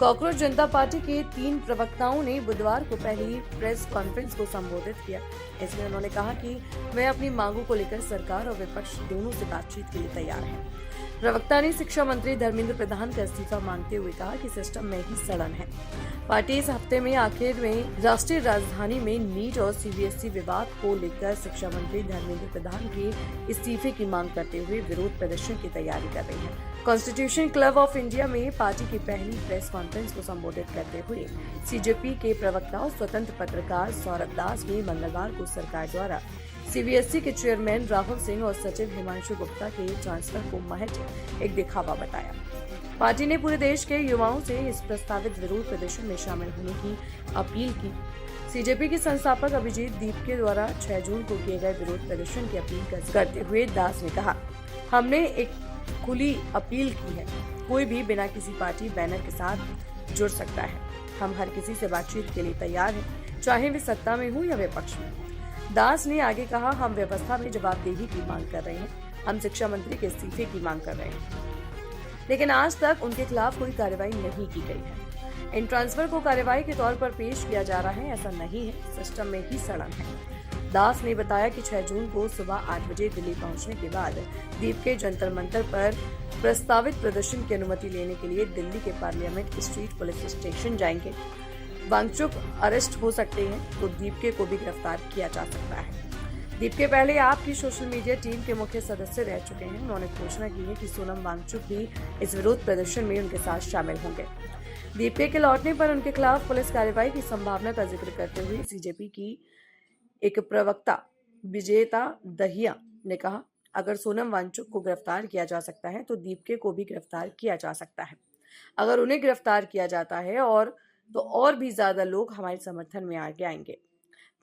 Cockroach जनता party के 3 प्रवक्ताओं ने बुधवार को पहली प्रेस कॉन्फ्रेंस को संबोधित किया। इसमें उन्होंने कहा कि वे अपनी मांगों को लेकर सरकार और विपक्ष दोनों से बातचीत के लिए तैयार हैं। प्रवक्ता ने शिक्षा मंत्री धर्मेंद्र प्रधान का इस्तीफा मांगते हुए कहा कि सिस्टम में ही सड़न है। पार्टी इस हफ्ते में आखिर में राष्ट्रीय राजधानी में नीट और सीबीएसई विवाद को लेकर शिक्षा मंत्री धर्मेंद्र प्रधान के इस्तीफे की मांग करते हुए विरोध प्रदर्शन की तैयारी कर रही है। कॉन्स्टिट्यूशन क्लब ऑफ इंडिया में पार्टी की पहली प्रेस कॉन्फ्रेंस को संबोधित करते हुए सीजेपी के प्रवक्ता और स्वतंत्र पत्रकार सौरभ दास ने मंगलवार को सरकार द्वारा सीबीएसई के चेयरमैन राहुल सिंह और सचिव हिमांशु गुप्ता के ट्रांसफर को महज एक दिखावा बताया। पार्टी ने पूरे देश के युवाओं से इस प्रस्तावित विरोध प्रदर्शन में शामिल होने की अपील की। सीजेपी के संस्थापक अभिजीत दीपके द्वारा 6 जून को किए गए विरोध प्रदर्शन की अपील करते हुए दास ने कहा, हमने एक खुली अपील की है। कोई भी बिना किसी पार्टी बैनर के साथ जुड़ सकता है। हम हर किसी से बातचीत के लिए तैयार हैं, चाहे वे सत्ता में हो या विपक्ष में। दास ने आगे कहा, हम व्यवस्था में जवाबदेही की मांग कर रहे हैं। हम शिक्षा मंत्री के इस्तीफे की मांग कर रहे हैं, लेकिन आज तक उनके खिलाफ कोई कार्रवाई नहीं की गई है। इन ट्रांसफर को कार्रवाई के तौर पर पेश किया जा रहा है, ऐसा नहीं है। सिस्टम में ही सड़न है। दास ने बताया कि 6 जून को सुबह 8 बजे दिल्ली पहुंचने के बाद दीपके जंतर मंतर पर प्रस्तावित प्रदर्शन की अनुमति लेने के लिए दिल्ली के पार्लियामेंट स्ट्रीट पुलिस स्टेशन जाएंगे। वांगचुक अरेस्ट हो सकते हैं तो दीपके को भी गिरफ्तार किया जा सकता है। दीपके पहले आपकी सोशल मीडिया टीम के मुख्य सदस्य रह चुके हैं। उन्होंने घोषणा की है कि सोनम वांगचुक भी इस विरोध प्रदर्शन में उनके साथ शामिल होंगे। दीपके के लौटने पर उनके खिलाफ पुलिस कार्रवाई की संभावना का जिक्र करते हुए सीजेपी की एक प्रवक्ता विजेता दहिया ने कहा, अगर सोनम वांगचुक को गिरफ्तार किया जा सकता है तो दीपके को भी गिरफ्तार किया जा सकता है। अगर उन्हें गिरफ्तार किया जाता है और भी ज्यादा लोग हमारे समर्थन में आगे आएंगे।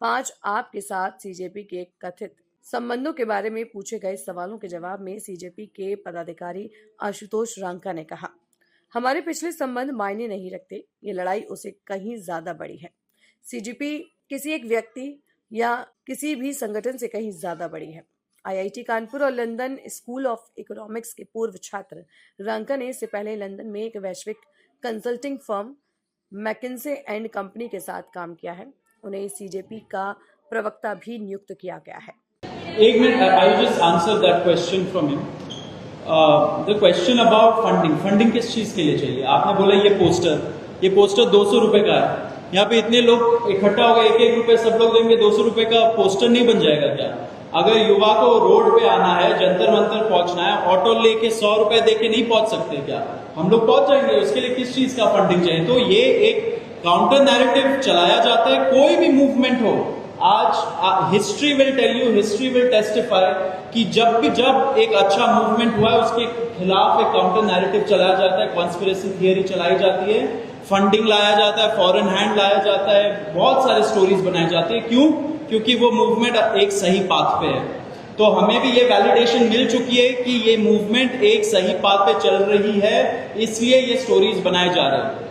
5 आप के साथ सीजेपी के कथित संबंधों के बारे में पूछे गए सवालों के जवाब में सीजेपी के पदाधिकारी आशुतोष रांका ने कहा, हमारे पिछले संबंध मायने नहीं रखते। ये लड़ाई उसे कहीं ज्यादा बड़ी है। सीजेपी किसी एक व्यक्ति या किसी भी संगठन से कहीं ज्यादा बड़ी है। आईआईटी कानपुर और लंदन स्कूल ऑफ इकोनॉमिक्स के पूर्व छात्र रांका ने इससे पहले लंदन में एक वैश्विक consulting firm McKinsey and company के साथ काम किया है। उन्हें सीजेपी का प्रवक्ता भी नियुक्त किया गया है। एक minute, I will just answer that question from him. The question about funding किस चीज के लिए चाहिए? आपने बोला ये पोस्टर 200 रुपए का है। यहाँ पे इतने लोग इकट्ठा हो गए, 1-1 रुपए सब लोग देंगे, 200 रुपए का पोस्टर नहीं बन जाएगा क्या? अगर युवा को रोड पे आना है, जंतर मंतर पहुंचना है, ऑटो लेके 100 रुपए देके नहीं पहुंच सकते क्या? हम लोग पहुंच जाएंगे। उसके लिए किस चीज का फंडिंग चाहिए? तो ये एक काउंटर नैरेटिव चलाया जाता है। कोई भी मूवमेंट हो, आज history will tell you, history will testify कि जब एक अच्छा मूवमेंट हुआ है उसके खिलाफ एक काउंटर नैरेटिव चलाया जाता है, कॉन्स्पिरेसी थियरी चलाई जाती है, फंडिंग लाया जाता है, फॉरेन हैंड लाया जाता है, बहुत सारे स्टोरीज बनाए जाते हैं। क्यों? क्योंकि वो मूवमेंट एक सही पाथ पे है। तो हमें भी ये वैलिडेशन मिल चुकी है कि ये मूवमेंट एक सही पाथ पे चल रही है, इसलिए ये स्टोरीज बनाए जा रहे हैं।